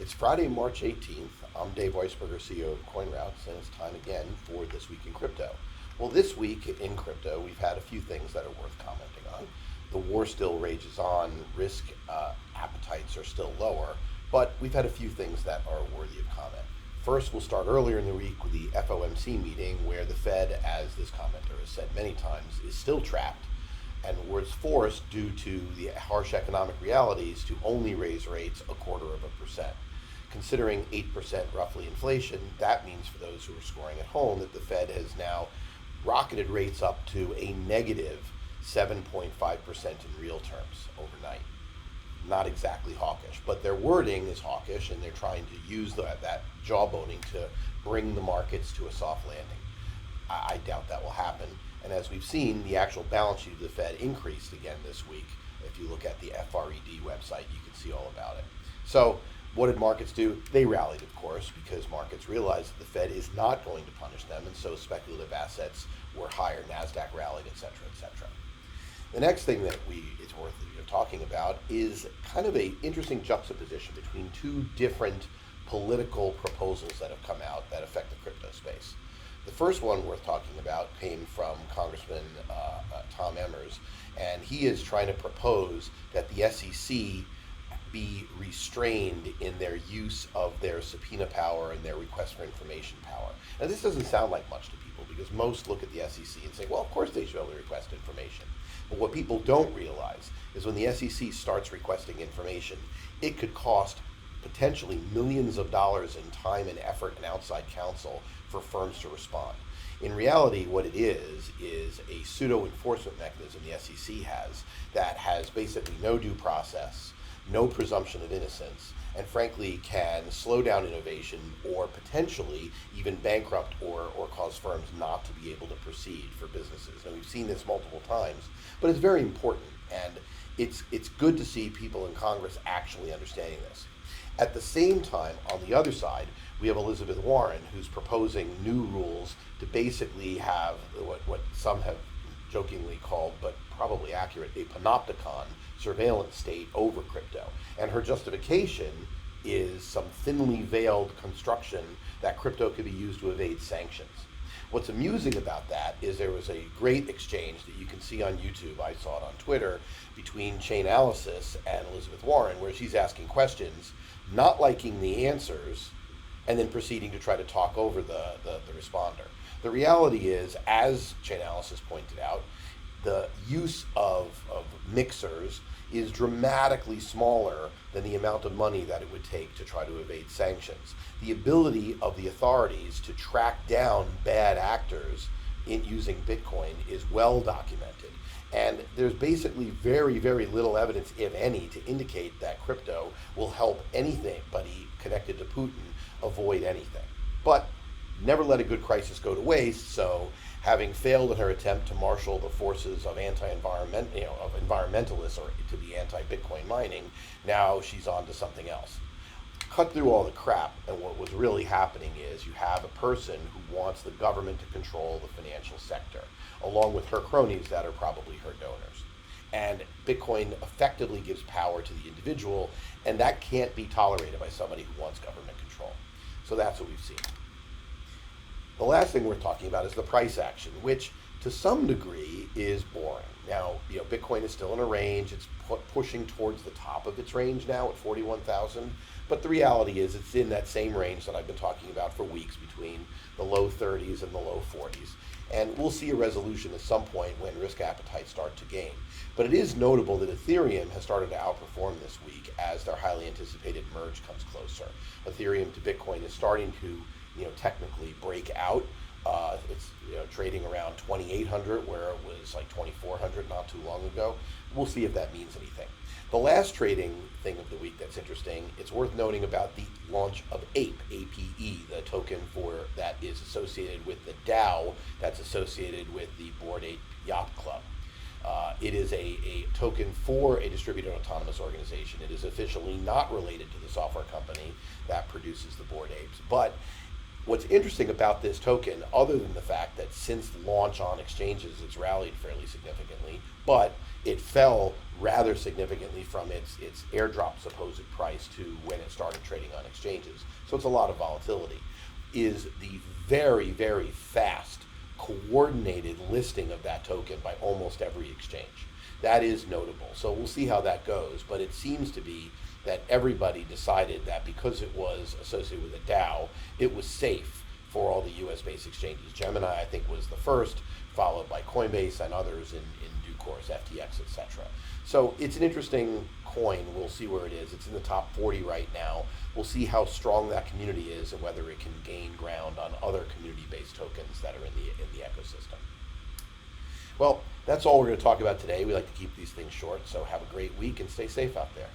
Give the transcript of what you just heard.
It's Friday, March 18th. I'm Dave Weisberger, CEO of CoinRoutes, and it's time again for This Week in Crypto. Well, this week in crypto, we've had a few things that are worth commenting on. The war still rages on, risk appetites are still lower, but we've had a few things that are worthy of comment. First, we'll start earlier in the week with the FOMC meeting, where the Fed, as this commenter has said many times, is still trapped and was forced due to the harsh economic realities to only raise rates 0.25%. Considering 8% roughly inflation, that means for those who are scoring at home that the Fed has now rocketed rates up to a negative 7.5% in real terms overnight. Not exactly hawkish, but their wording is hawkish, and they're trying to use that jawboning to bring the markets to a soft landing. I doubt that will happen. And as we've seen, the actual balance sheet of the Fed increased again this week. If you look at the FRED website, you can see all about it. So what did markets do? They rallied, of course, because markets realized that the Fed is not going to punish them, and so speculative assets were higher. NASDAQ rallied, et cetera, et cetera. The next thing that it's worth talking about is kind of an interesting juxtaposition between two different political proposals that have come out that affect the crypto space. The first one worth talking about came from Congressman Tom Emmers, and he is trying to propose that the SEC be restrained in their use of their subpoena power and their request for information power. Now, this doesn't sound like much to people because most look at the SEC and say, well, of course they should be able to request information. But what people don't realize is when the SEC starts requesting information, it could cost potentially millions of dollars in time and effort and outside counsel for firms to respond. In reality, what it is a pseudo-enforcement mechanism the SEC has that has basically no due process, no presumption of innocence, and frankly can slow down innovation or potentially even bankrupt or cause firms not to be able to proceed for businesses. And we've seen this multiple times, but it's very important, and it's good to see people in Congress actually understanding this. At the same time, on the other side, we have Elizabeth Warren, who's proposing new rules to basically have what some have jokingly called, but probably accurate, a panopticon surveillance state over crypto. And her justification is some thinly veiled construction that crypto could be used to evade sanctions. What's amusing about that is there was a great exchange that you can see on YouTube, I saw it on Twitter, between Chainalysis and Elizabeth Warren, where she's asking questions, not liking the answers, and then proceeding to try to talk over the responder. The reality is, as Chainalysis pointed out, the use of mixers is dramatically smaller than the amount of money that it would take to try to evade sanctions. The ability of the authorities to track down bad actors in using Bitcoin is well documented. And there's basically very, very little evidence, if any, to indicate that crypto will help anybody connected to Putin avoid anything. But never let a good crisis go to waste, so having failed in her attempt to marshal the forces of environmentalists or to be anti-Bitcoin mining, now she's on to something else. Cut through all the crap, and what was really happening is you have a person who wants the government to control the financial sector, along with her cronies that are probably her donors. And Bitcoin effectively gives power to the individual, and that can't be tolerated by somebody who wants government control. So that's what we've seen. The last thing we're talking about is the price action, which to some degree is boring. Now, Bitcoin is still in a range. It's pushing towards the top of its range now at 41,000. But the reality is it's in that same range that I've been talking about for weeks, between the low 30s and the low 40s. And we'll see a resolution at some point when risk appetites start to gain. But it is notable that Ethereum has started to outperform this week as their highly anticipated merge comes closer. Ethereum to Bitcoin is starting to technically break out. It's trading around 2,800 where it was like 2,400 not too long ago. We'll see if that means anything. The last trading thing of the week that's interesting, it's worth noting about the launch of APE, APE, the token that is associated with the DAO that's associated with the Bored Ape Yacht Club. It is a token for a distributed autonomous organization. It is officially not related to the software company that produces the Bored Apes, but What's interesting about this token, other than the fact that since launch on exchanges, it's rallied fairly significantly, but it fell rather significantly from its airdrop supposed price to when it started trading on exchanges. So it's a lot of volatility. Is the very, very fast, coordinated listing of that token by almost every exchange. That is notable. So we'll see how that goes, but it seems to be that everybody decided that because it was associated with a DAO, it was safe for all the US-based exchanges. Gemini, I think, was the first, followed by Coinbase and others in due course, FTX, etc. So it's an interesting coin. We'll see where it is. It's in the top 40 right now. We'll see how strong that community is and whether it can gain ground on other community-based tokens that are in the ecosystem. Well, that's all we're going to talk about today. We like to keep these things short, so have a great week and stay safe out there.